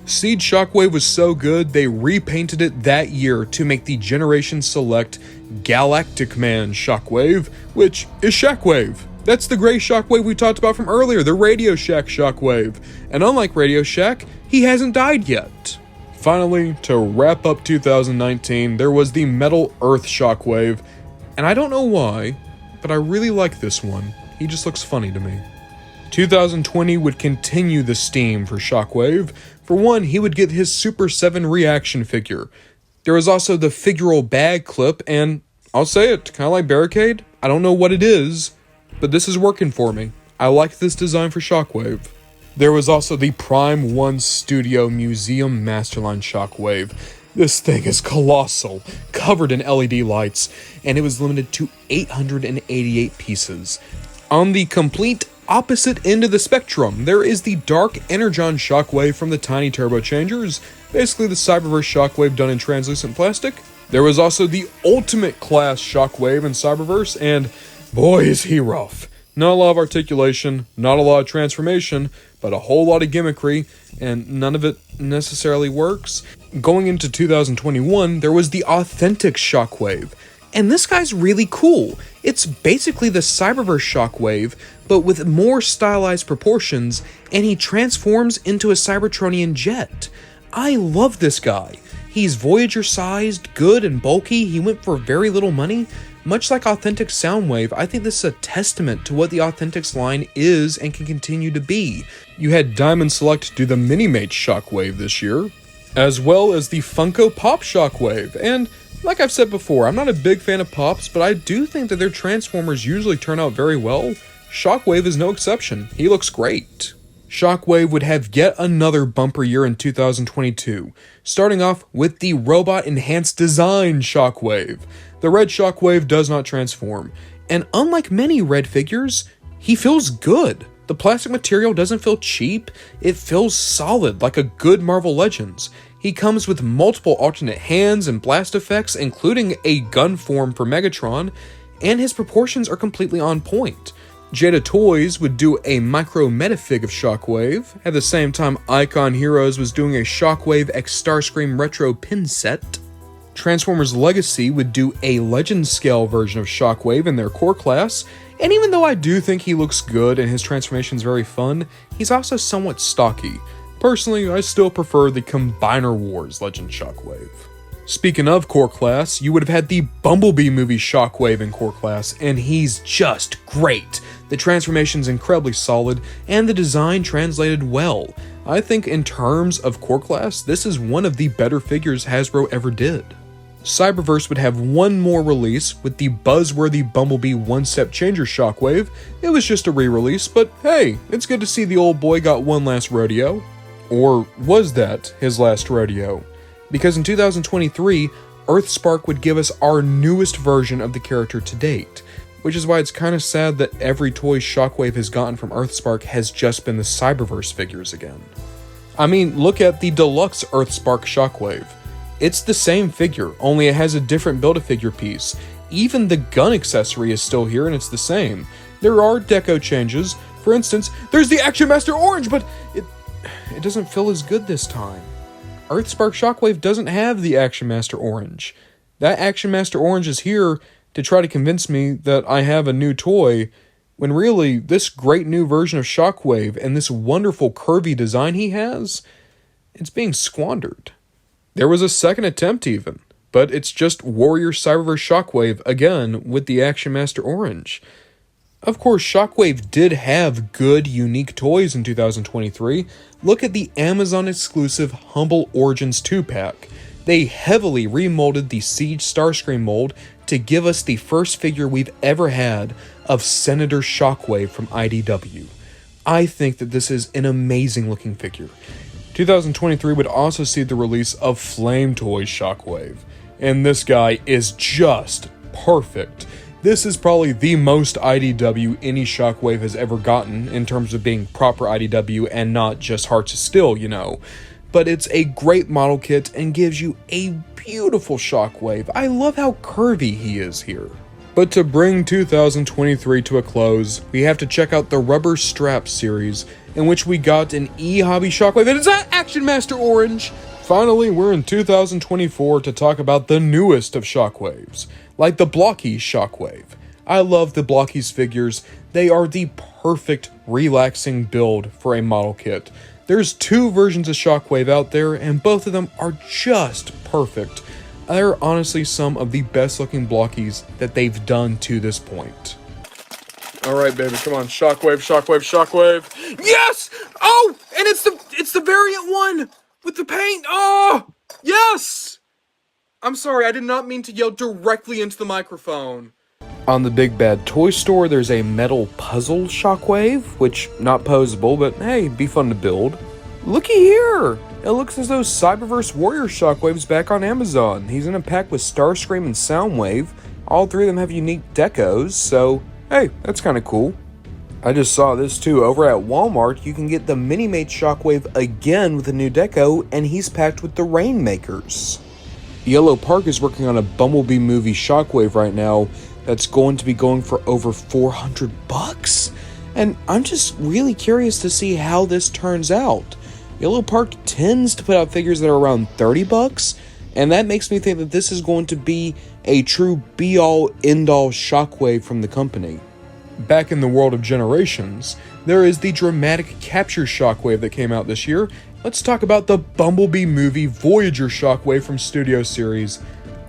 Siege Shockwave was so good, they repainted it that year to make the Generation Select Galactic Man Shockwave, which is Shockwave. That's the gray Shockwave we talked about from earlier, the Radio Shack Shockwave. And unlike Radio Shack, he hasn't died yet. Finally, to wrap up 2019, there was the Metal Earth Shockwave, and I don't know why, but I really like this one. He just looks funny to me. 2020 would continue the steam for Shockwave. For one, he would get his Super 7 reaction figure. There was also the figural bag clip, and I'll say it, kind of like Barricade, I don't know what it is, but this is working for me. I like this design for Shockwave. There was also the Prime 1 Studio Museum Masterline Shockwave. This thing is colossal, covered in LED lights, and it was limited to 888 pieces. On the complete opposite end of the spectrum, there is the Dark Energon Shockwave from the Tiny Turbo Changers, basically the Cyberverse Shockwave done in translucent plastic. There was also the Ultimate Class Shockwave in Cyberverse, and boy is he rough. Not a lot of articulation, not a lot of transformation, but a whole lot of gimmickry, and none of it necessarily works. Going into 2021, there was the Authentic Shockwave, and this guy's really cool. It's basically the Cyberverse Shockwave, but with more stylized proportions, and he transforms into a Cybertronian jet. I love this guy. He's Voyager-sized, good and bulky, he went for very little money. Much like Authentic Soundwave, I think this is a testament to what the Authentics line is and can continue to be. You had Diamond Select do the Mini-Mate Shockwave this year, as well as the Funko Pop Shockwave, and like I've said before, I'm not a big fan of Pops, but I do think that their Transformers usually turn out very well. Shockwave is no exception. He looks great. Shockwave would have yet another bumper year in 2022, starting off with the Robot Enhanced Design Shockwave. The red Shockwave does not transform, and unlike many red figures, he feels good. The plastic material doesn't feel cheap, it feels solid like a good Marvel Legends. He comes with multiple alternate hands and blast effects, including a gun form for Megatron, and his proportions are completely on point. Jada Toys would do a micro metafig of Shockwave, at the same time Icon Heroes was doing a Shockwave X Starscream retro pin set. Transformers Legacy would do a Legend scale version of Shockwave in their core class, and even though I do think he looks good and his transformation is very fun, he's also somewhat stocky. Personally, I still prefer the Combiner Wars Legend Shockwave. Speaking of Core Class, you would have had the Bumblebee movie Shockwave in Core Class, and he's just great. The transformation's incredibly solid, and the design translated well. I think in terms of Core Class, this is one of the better figures Hasbro ever did. Cyberverse would have one more release with the buzzworthy Bumblebee one-step changer Shockwave. It was just a re-release, but hey, it's good to see the old boy got one last rodeo. Or was that his last rodeo? Because in 2023, Earthspark would give us our newest version of the character to date, which is why it's kind of sad that every toy Shockwave has gotten from Earthspark has just been the Cyberverse figures again. I mean, look at the deluxe Earthspark Shockwave. It's the same figure, only it has a different Build-A-Figure piece. Even the gun accessory is still here and it's the same. There are deco changes. For instance, there's the Action Master Orange, but it doesn't feel as good this time. Earthspark Shockwave doesn't have the Action Master Orange. That Action Master Orange is here to try to convince me that I have a new toy, when really, this great new version of Shockwave and this wonderful curvy design he has, it's being squandered. There was a second attempt even, but it's just Warrior Cyberverse Shockwave again with the Action Master Orange. Of course, Shockwave did have good, unique toys in 2023. Look at the Amazon-exclusive Humble Origins 2-pack. They heavily remolded the Siege Starscream mold to give us the first figure we've ever had of Senator Shockwave from IDW. I think that this is an amazing-looking figure. 2023 would also see the release of Flame Toys Shockwave, and this guy is just perfect. This is probably the most IDW any Shockwave has ever gotten in terms of being proper IDW and not just Hearts of Steel, you know. But it's a great model kit and gives you a beautiful Shockwave. I love how curvy he is here. But to bring 2023 to a close, we have to check out the Rubber Strap series, in which we got an E-Hobby Shockwave, and it's not Action Master Orange! Finally, we're in 2024 to talk about the newest of Shockwaves, like the Blockies Shockwave. I love the Blockies figures. They are the perfect, relaxing build for a model kit. There's two versions of Shockwave out there, and both of them are just perfect. They're honestly some of the best looking Blockies that they've done to this point. Alright, baby, come on. Shockwave, Shockwave, Shockwave. Yes! Oh! And it's the variant one! With the paint! Oh! Yes! I'm sorry, I did not mean to yell directly into the microphone. On the Big Bad Toy Store, there's a metal puzzle Shockwave, which, not posable, but hey, be fun to build. Looky here! It looks as though Cyberverse Warrior Shockwave's back on Amazon. He's in a pack with Starscream and Soundwave. All three of them have unique decos, so hey, that's kind of cool. I just saw this too. Over at Walmart, you can get the Minimate Shockwave again with a new deco, and he's packed with the Rainmakers. Yellow Park is working on a Bumblebee movie Shockwave right now that's going to be going for over $400. And I'm just really curious to see how this turns out. Yellow Park tends to put out figures that are around $30, and that makes me think that this is going to be a true be-all, end-all Shockwave from the company. Back in the world of generations, there is the dramatic Capture Shockwave that came out this year. Let's talk about the Bumblebee movie Voyager Shockwave from Studio Series.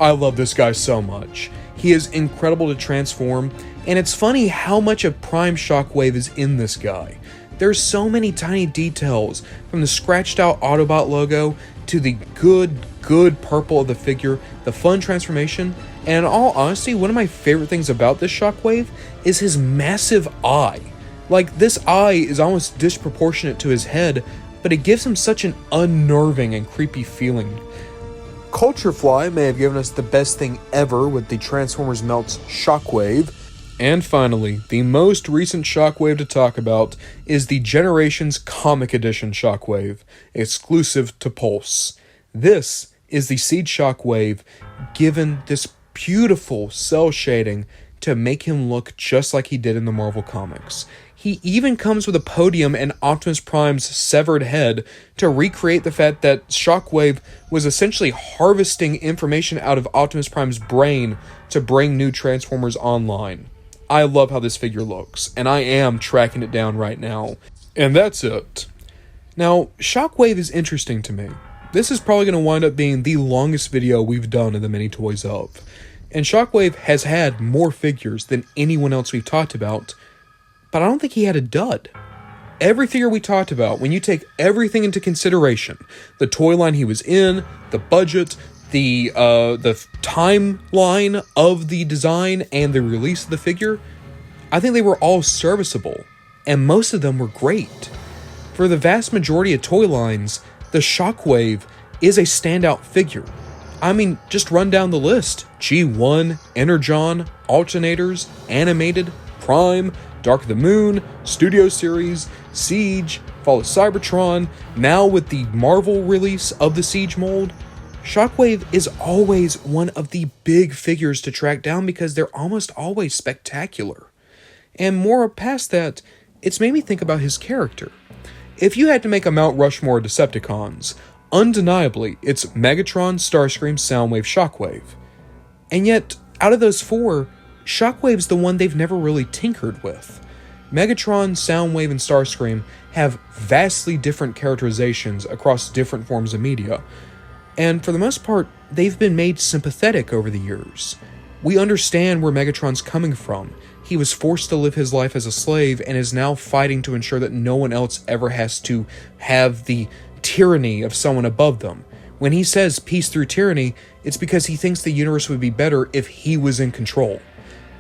I love this guy so much. He is incredible to transform, and it's funny how much of Prime Shockwave is in this guy. There's so many tiny details, from the scratched out Autobot logo to the good purple of the figure, the fun transformation, and in all honesty, one of my favorite things about this Shockwave is his massive eye. Like, this eye is almost disproportionate to his head, but it gives him such an unnerving and creepy feeling. Culturefly may have given us the best thing ever with the Transformers Melts Shockwave. And finally, the most recent Shockwave to talk about is the Generations Comic Edition Shockwave, exclusive to Pulse. This is the Seed Shockwave, given this beautiful cell shading to make him look just like he did in the Marvel Comics. He even comes with a podium and Optimus Prime's severed head to recreate the fact that Shockwave was essentially harvesting information out of Optimus Prime's brain to bring new Transformers online. I love how this figure looks, and I am tracking it down right now. And that's it. Now, Shockwave is interesting to me, this is probably going to wind up being the longest video we've done in the Mini Toys Of. And Shockwave has had more figures than anyone else we've talked about, but I don't think he had a dud. Every figure we talked about, when you take everything into consideration, the toy line he was in, the budget, the timeline of the design, and the release of the figure, I think they were all serviceable, and most of them were great. For the vast majority of toy lines, the Shockwave is a standout figure. I mean, just run down the list. G1, Energon, Alternators, Animated, Prime, Dark of the Moon, Studio Series, Siege, Fall of Cybertron, now with the Marvel release of the Siege mold. Shockwave is always one of the big figures to track down because they're almost always spectacular. And more past that, it's made me think about his character. If you had to make a Mount Rushmore of Decepticons, undeniably, it's Megatron, Starscream, Soundwave, Shockwave. And yet, out of those four, Shockwave's the one they've never really tinkered with. Megatron, Soundwave, and Starscream have vastly different characterizations across different forms of media, and for the most part, they've been made sympathetic over the years. We understand where Megatron's coming from. He was forced to live his life as a slave and is now fighting to ensure that no one else ever has to have the tyranny of someone above them. When he says peace through tyranny, it's because he thinks the universe would be better if he was in control.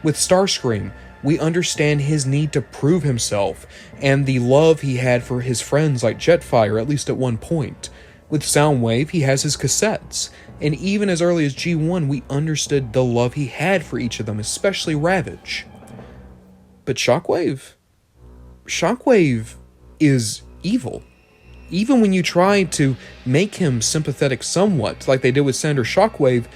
With Starscream, we understand his need to prove himself and the love he had for his friends like Jetfire, at least at one point. With Soundwave, he has his cassettes, and even as early as G1, we understood the love he had for each of them, especially Ravage. But Shockwave is evil. Even when you try to make him sympathetic somewhat, like they did with Senator Shockwave,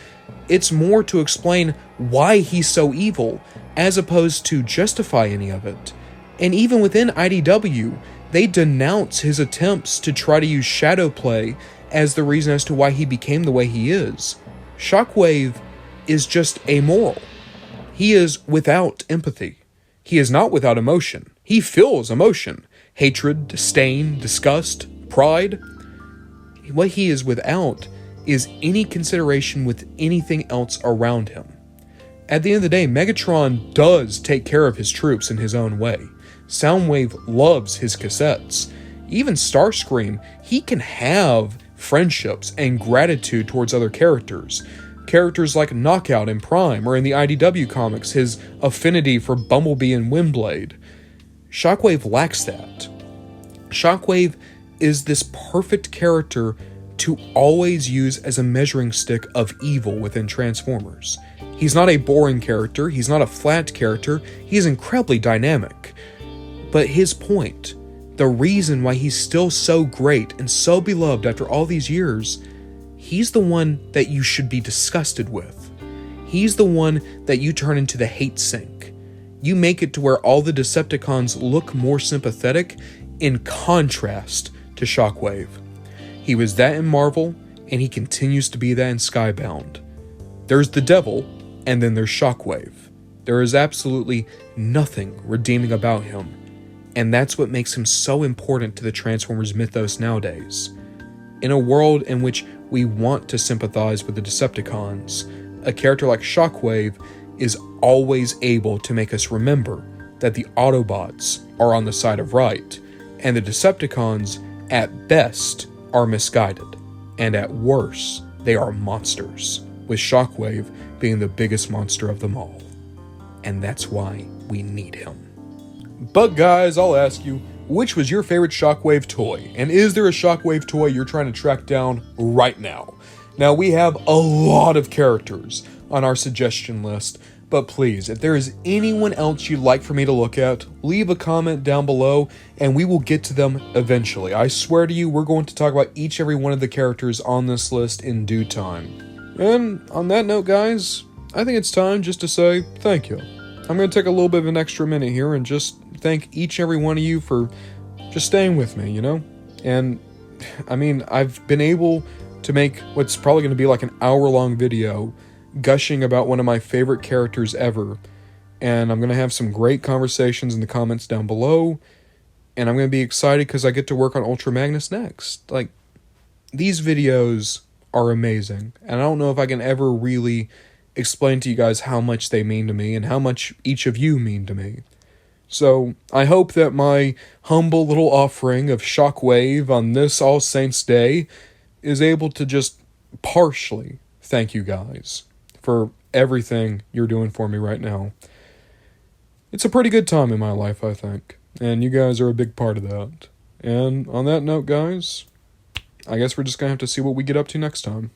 it's more to explain why he's so evil, as opposed to justify any of it. And even within IDW, they denounce his attempts to try to use shadow play as the reason as to why he became the way he is. Shockwave is just amoral. He is without empathy. He is not without emotion. He feels emotion. Hatred, disdain, disgust, pride. What he is without is any consideration with anything else around him. At the end of the day, Megatron does take care of his troops in his own way. Soundwave loves his cassettes. Even Starscream, he can have friendships and gratitude towards other characters. Characters like Knockout and Prime, or in the IDW comics, his affinity for Bumblebee and Windblade. Shockwave lacks that. Shockwave is this perfect character to always use as a measuring stick of evil within Transformers. He's not a boring character, he's not a flat character, he's incredibly dynamic. But his point, the reason why he's still so great and so beloved after all these years, he's the one that you should be disgusted with. He's the one that you turn into the hate sink. You make it to where all the Decepticons look more sympathetic in contrast to Shockwave. He was that in Marvel, and he continues to be that in Skybound. There's the devil, and then there's Shockwave. There is absolutely nothing redeeming about him, and that's what makes him so important to the Transformers mythos nowadays. In a world in which we want to sympathize with the Decepticons, a character like Shockwave is always able to make us remember that the Autobots are on the side of right, and the Decepticons, at best, are misguided, and at worst, they are monsters, with Shockwave being the biggest monster of them all. And that's why we need him. But guys, I'll ask you, which was your favorite Shockwave toy? And is there a Shockwave toy you're trying to track down right now? Now, we have a lot of characters on our suggestion list, but please, if there is anyone else you'd like for me to look at, leave a comment down below, and we will get to them eventually. I swear to you, we're going to talk about each and every one of the characters on this list in due time. And on that note, guys, I think it's time just to say thank you. I'm going to take a little bit of an extra minute here and just thank each and every one of you for just staying with me, you know? And, I mean, I've been able to make what's probably going to be like an hour-long video gushing about one of my favorite characters ever, and I'm going to have some great conversations in the comments down below, and I'm going to be excited because I get to work on Ultra Magnus next. Like, these videos are amazing, and I don't know if I can ever really explain to you guys how much they mean to me and how much each of you mean to me. So, I hope that my humble little offering of Shockwave on this All Saints Day is able to just partially thank you guys for everything you're doing for me right now. It's a pretty good time in my life, I think, and you guys are a big part of that. And on that note, guys, I guess we're just gonna have to see what we get up to next time.